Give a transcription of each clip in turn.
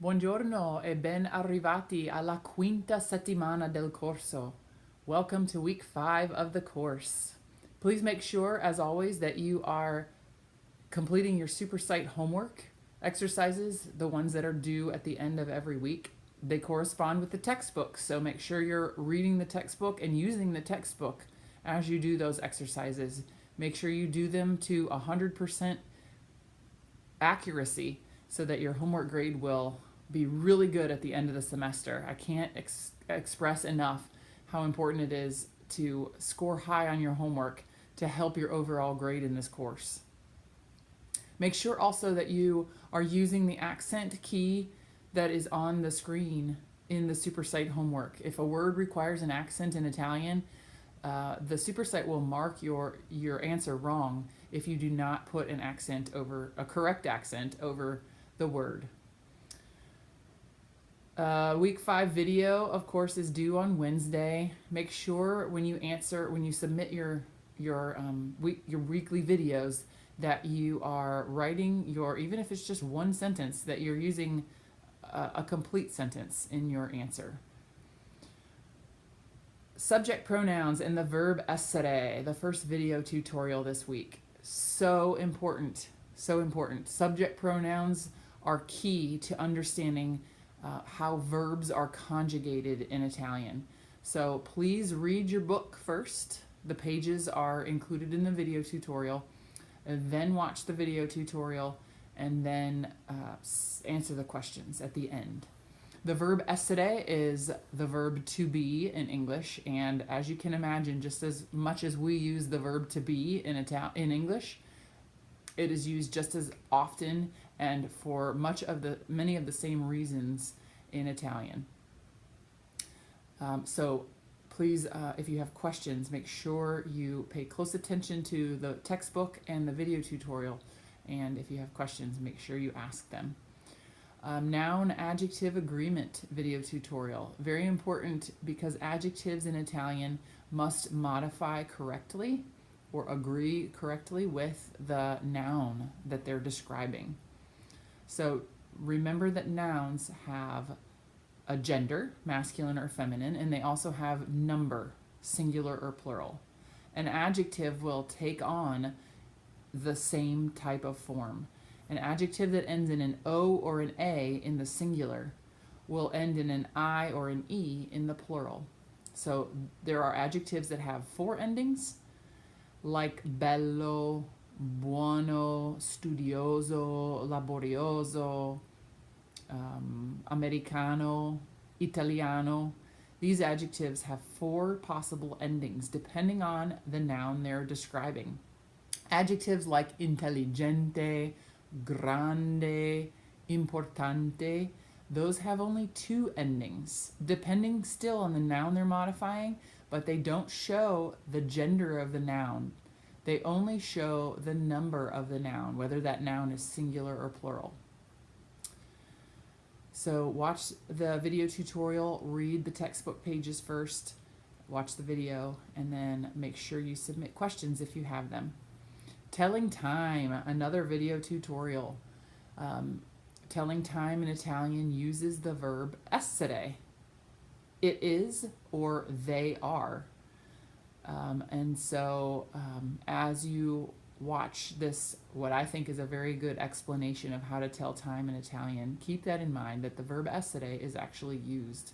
Buongiorno e ben arrivati alla quinta settimana del corso. Welcome to week 5 of the course. Please make sure, as always, that you are completing your SuperSite homework exercises, the ones that are due at the end of every week. They correspond with the textbook, so make sure you're reading the textbook and using the textbook as you do those exercises. Make sure you do them to 100% accuracy so that your homework grade will be really good at the end of the semester. I can't express enough how important it is to score high on your homework to help your overall grade in this course. Make sure also that you are using the accent key that is on the screen in the SuperSite homework. If a word requires an accent in Italian, the SuperSite will mark your answer wrong if you do not put an accent over a correct accent over the word. Week 5 video, of course, is due on Wednesday. Make sure when you submit your weekly videos that you are writing even if it's just one sentence, that you're using a complete sentence in your answer. Subject pronouns and the verb essere, the first video tutorial this week. So important, so important. Subject pronouns are key to understanding how verbs are conjugated in Italian. So please read your book first. The pages are included in the video tutorial. And then watch the video tutorial and then answer the questions at the end. The verb essere is the verb to be in English, and as you can imagine, just as much as we use the verb to be in English, it is used just as often and for many of the same reasons in Italian. So please, if you have questions, make sure you pay close attention to the textbook and the video tutorial, and if you have questions, make sure you ask them. Noun adjective agreement video tutorial. Very important because adjectives in Italian must modify correctly or agree correctly with the noun that they're describing. So remember that nouns have a gender, masculine or feminine, and they also have number, singular or plural. An adjective will take on the same type of form. An adjective that ends in an O or an A in the singular will end in an I or an E in the plural. So there are adjectives that have 4 endings, like bello, buono, studioso, laborioso, americano, italiano. These adjectives have 4 possible endings depending on the noun they're describing. Adjectives like intelligente, grande, importante, those have only 2 endings, depending still on the noun they're modifying, but they don't show the gender of the noun. They only show the number of the noun, whether that noun is singular or plural. So watch the video tutorial, read the textbook pages first, watch the video, and then make sure you submit questions if you have them. Telling time, another video tutorial. Telling time in Italian uses the verb essere. It is or they are. And so as you watch this, what I think is a very good explanation of how to tell time in Italian, keep that in mind, that the verb essere is actually used.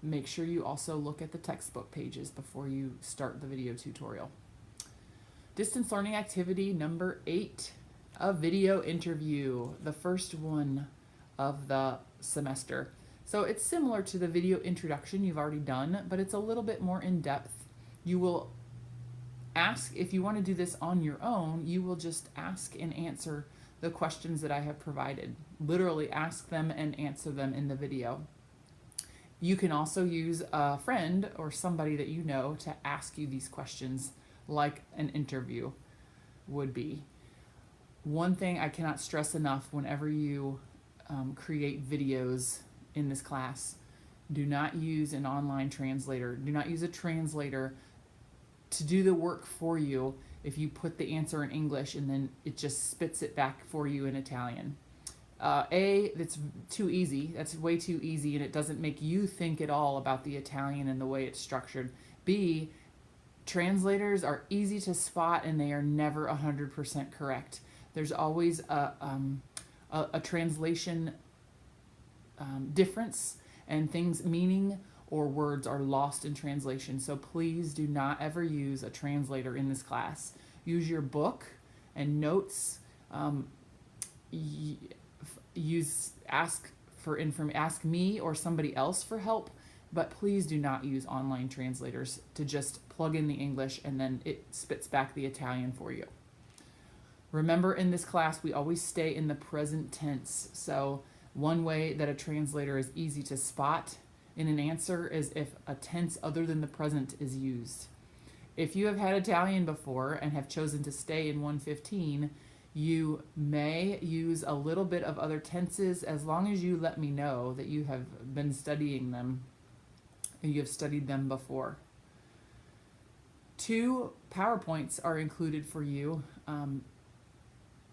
Make sure you also look at the textbook pages before you start the video tutorial. Distance learning activity number 8, a video interview, the first one of the semester. So it's similar to the video introduction you've already done, but it's a little bit more in depth. You will ask, if you want to do this on your own, you will just ask and answer the questions that I have provided. Literally ask them and answer them in the video. You can also use a friend or somebody that you know to ask you these questions like an interview would be. One thing I cannot stress enough whenever you create videos in this class, do not use an online translator. Do not use a translator to do the work for you if you put the answer in English and then it just spits it back for you in Italian. That's too easy. That's way too easy, and it doesn't make you think at all about the Italian and the way it's structured. B, translators are easy to spot, and they are never 100% correct. There's always a translation difference, and things meaning or words are lost in translation. So please do not ever use a translator in this class. Use your book and notes. Ask me or somebody else for help, but please do not use online translators to just plug in the English and then it spits back the Italian for you. Remember, in this class we always stay in the present tense. So one way that a translator is easy to spot in an answer is if a tense other than the present is used. If you have had Italian before and have chosen to stay in 115, you may use a little bit of other tenses as long as you let me know that you have been studying them and you have studied them before. 2 PowerPoints are included for you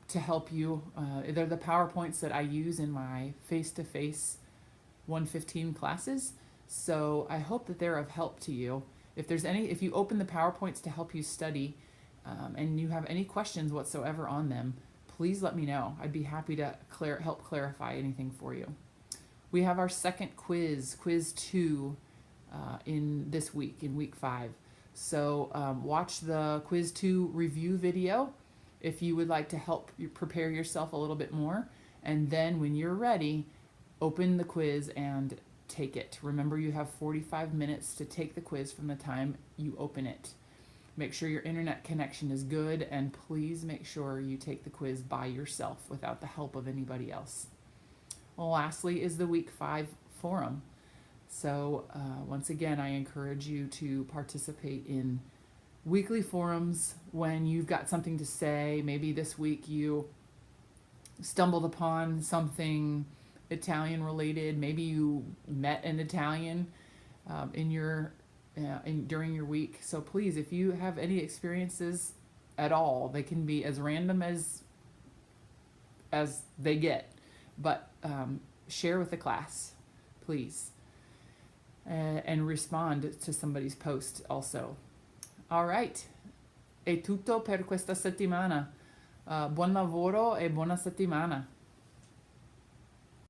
to help you. They're the PowerPoints that I use in my face-to-face 115 classes. So I hope that they're of help to you. If you open the PowerPoints to help you study, and you have any questions whatsoever on them, please let me know. I'd be happy to help clarify anything for you. We have our second quiz 2, in this week, in week 5. So watch the quiz 2 review video if you would like to help you prepare yourself a little bit more. And then when you're ready, open the quiz and take it. Remember, you have 45 minutes to take the quiz from the time you open it. Make sure your internet connection is good, and please make sure you take the quiz by yourself without the help of anybody else. Well, lastly is the week 5 forum. So once again, I encourage you to participate in weekly forums when you've got something to say. Maybe this week you stumbled upon something Italian related. Maybe you met an Italian during your week. So please, if you have any experiences at all, they can be as random as they get, but share with the class, please, and respond to somebody's post also. All right, è tutto per questa settimana. Buon lavoro e buona settimana.